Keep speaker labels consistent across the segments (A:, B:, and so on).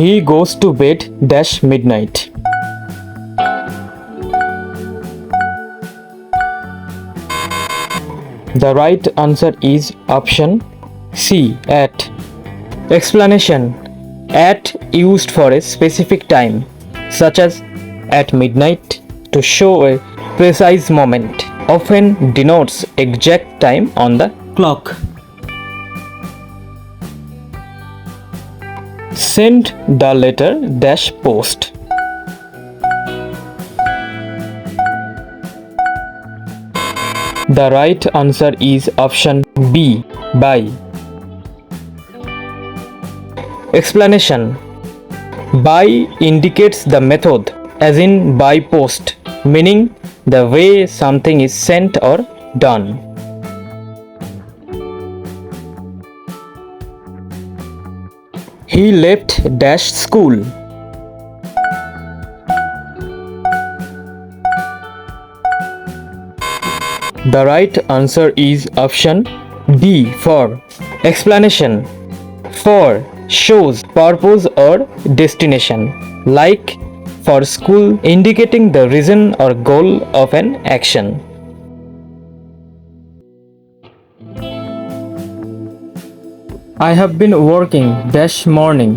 A: He goes to bed dash midnight. The right answer is option C, at. Explanation: at used for a specific time, such as at midnight, to show a precise moment, often denotes exact time on the clock. Send the letter dash post. The right answer is option B, by. Explanation: by indicates the method, as in by post, meaning the way something is sent or done. He left dash school. The right answer is option D, for. Explanation: for shows purpose or destination, like for school, indicating the reason or goal of an action. I have been working dash morning.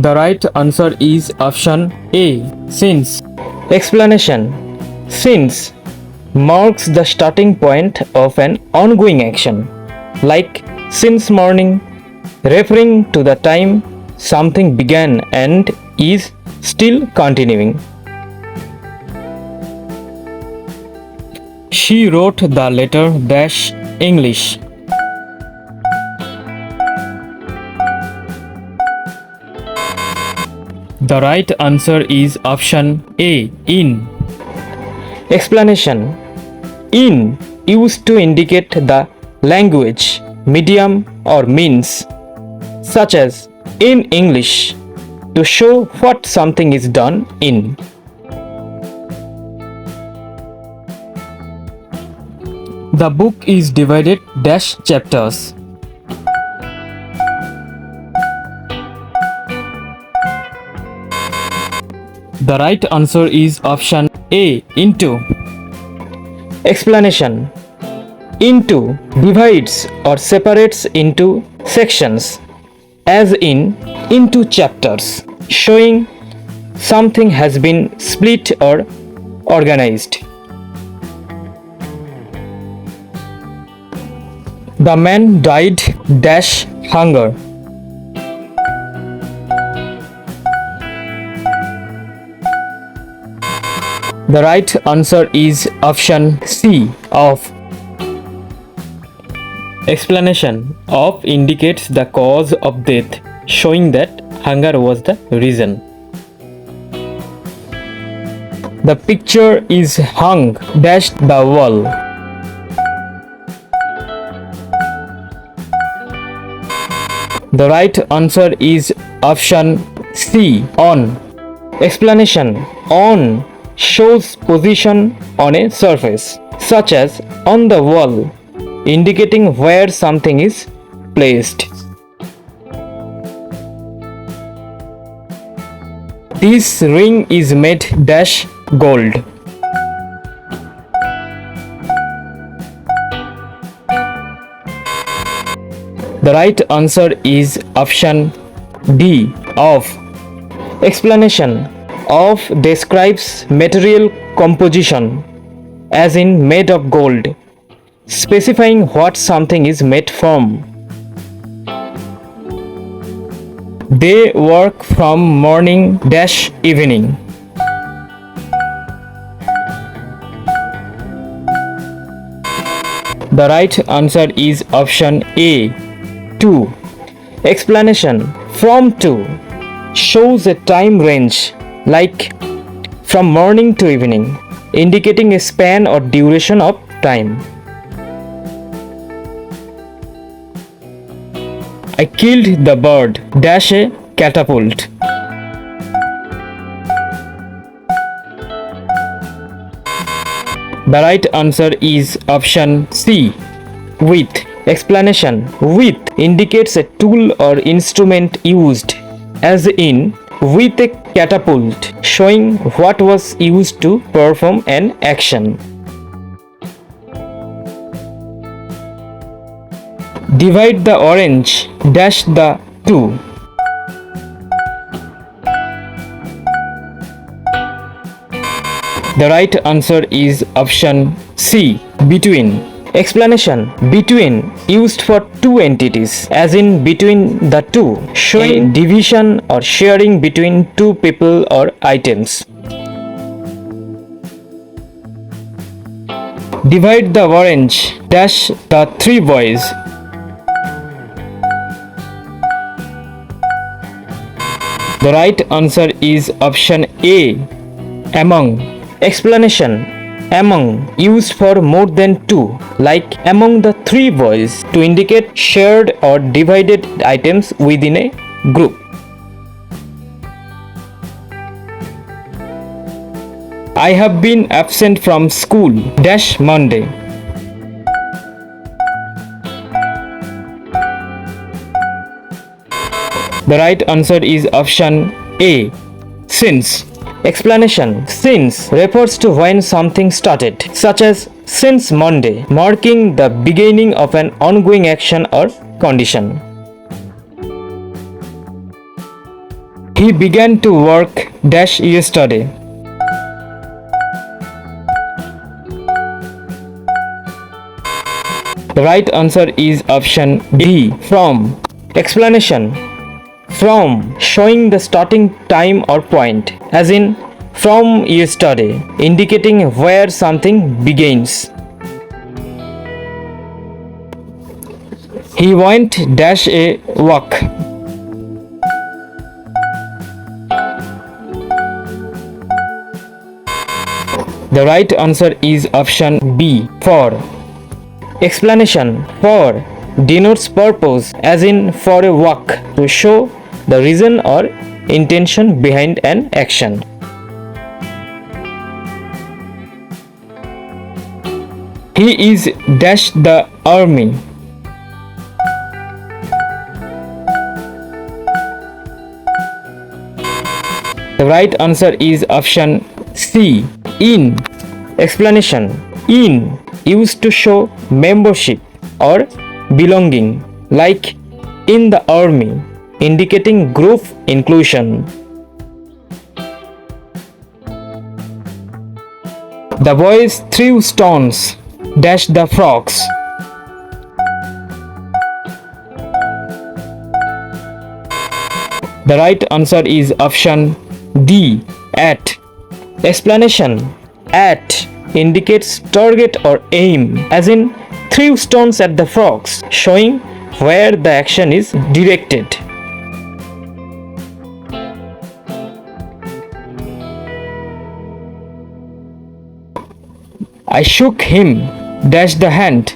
A: The right answer is option A, since. Explanation: since marks the starting point of an ongoing action, like since morning, referring to the time something began and is still continuing. She wrote the letter dash English. The right answer is option A, in. Explanation: in used to indicate the language, medium or means, such as in English, to show what something is done in. The book is divided dash chapters. The right answer is option A, into. Explanation: into divides or separates into sections, as in into chapters, showing something has been split or organized. The man died dash hunger. The right answer is option C, of. Explanation: of indicates the cause of death, showing that hunger was the reason. The picture is hung dash the wall. The right answer is option C, on. Explanation: on shows position on a surface, such as on the wall, indicating where something is placed. This ring is made dash gold. The right answer is option D, of. Explanation: of describes material composition, as in made of gold, specifying what something is made from. They work from morning dash evening. The right answer is option A, to. Explanation: from to shows a time range, like from morning to evening, indicating a span or duration of time. I killed the bird dash a catapult. The right answer is option C, with. Explanation. With indicates a tool or instrument used, as in with a catapult, showing what was used to perform an action. Divide the orange dash the two. The right answer is option C, between. Explanation. Between used for two entities, as in between the two, showing division or sharing between two people or items. Divide the orange dash the three boys. The right answer is option A, among. Explanation. Among used for more than two, like among the three boys, to indicate shared or divided items within a group. I have been absent from school dash Monday. The right answer is option A, since. Explanation. Since refers to when something started, such as since Monday, marking the beginning of an ongoing action or condition. He began to work dash yesterday. The right answer is option D, from. Explanation. From, showing the starting time or point, as in from yesterday, indicating where something begins. He went dash a walk. The right answer is option B, for. Explanation. For denotes purpose, as in for a walk, to show the reason or intention behind an action. He is dash the army. The right answer is option C, in. Explanation. In used to show membership or belonging, like in the army, indicating group inclusion. The boys threw stones dash the frogs. The right answer is option D, at. Explanation. At indicates target or aim, as in threw stones at the frogs, showing where the action is directed. I shook him dash the hand.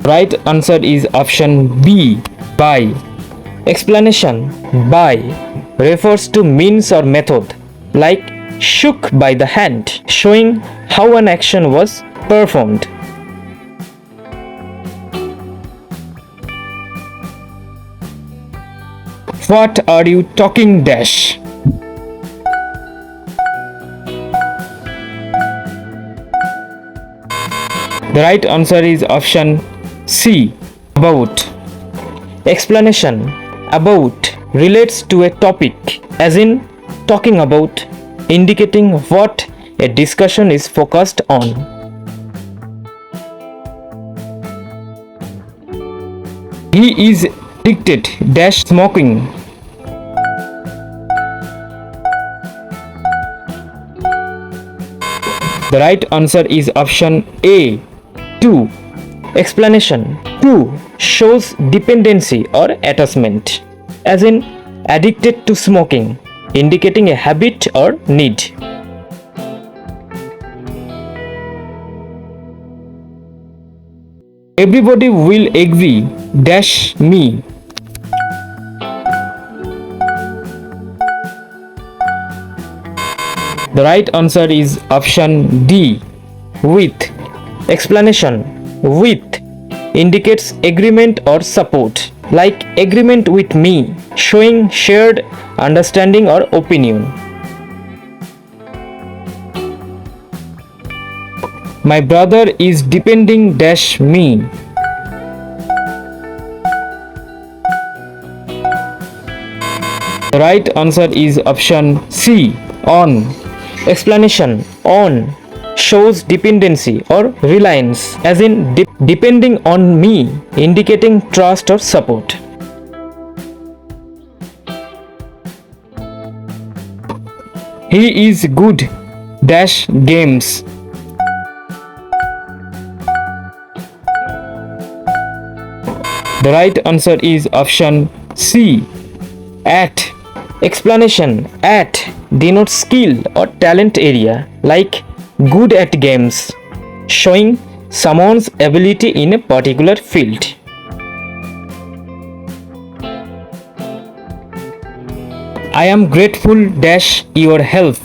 A: Right answer is option B, by. Explanation. By refers to means or method, like shook by the hand, showing how an action was performed. What are you talking dash? The right answer is option C, about. Explanation. About relates to a topic, as in talking about, indicating what a discussion is focused on. He is addicted dash smoking. The right answer is option A, to. Explanation. To shows dependency or attachment, as in addicted to smoking, indicating a habit or need. Everybody will agree dash me. The The right answer is option D, with. Explanation: with indicates agreement or support, like agreement with me, showing shared understanding or opinion. My brother is depending dash me. The right answer is option C, on. Explanation: on shows dependency or reliance, as in depending on me, indicating trust or support. He is good dash games. The right answer is option C, at. Explanation: at denotes skill or talent area, like good at games, showing someone's ability in a particular field. I am grateful dash your help.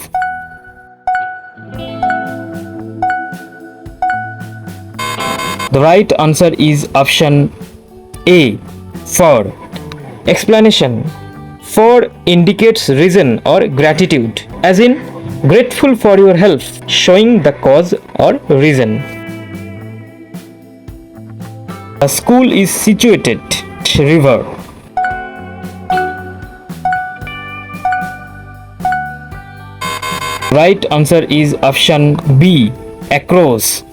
A: The right answer is option A, for. Explanation: for indicates reason or gratitude, as in grateful for your help, showing the cause or reason. The school is situated river. Right answer is option B, across.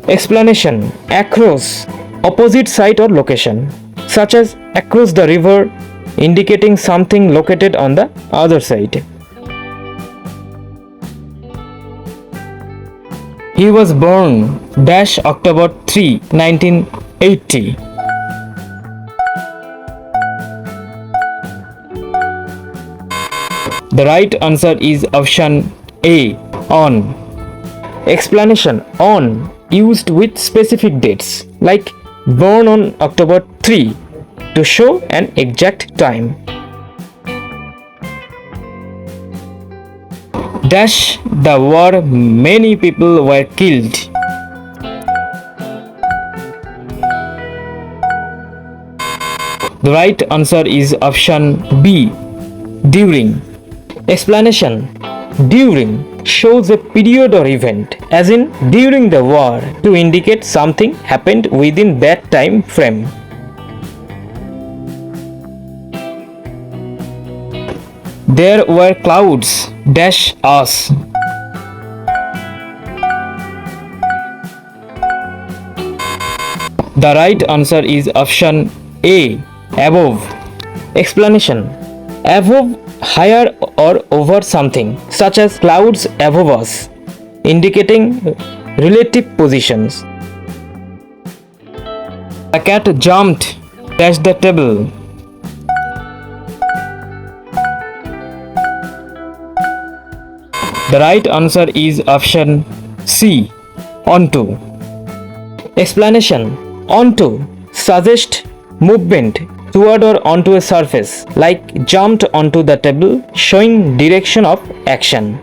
A: Explanation: across, opposite side or location, such as across the river, indicating something located on the other side. He was born dash October 3, 1980. The right answer is option A, on. Explanation: on used with specific dates, like born on October 3, to show an exact time. Dash the war, many people were killed. The right answer is option B, during. Explanation: during shows a period or event, as in during the war, to indicate something happened within that time frame. There were clouds dash us. The right answer is option A, above. Explanation: above, higher or over something, such as clouds above us, indicating relative positions. The cat jumped dash the table. The right answer is option C, onto. Explanation: onto suggests movement toward or onto a surface, like jumped onto the table, showing direction of action.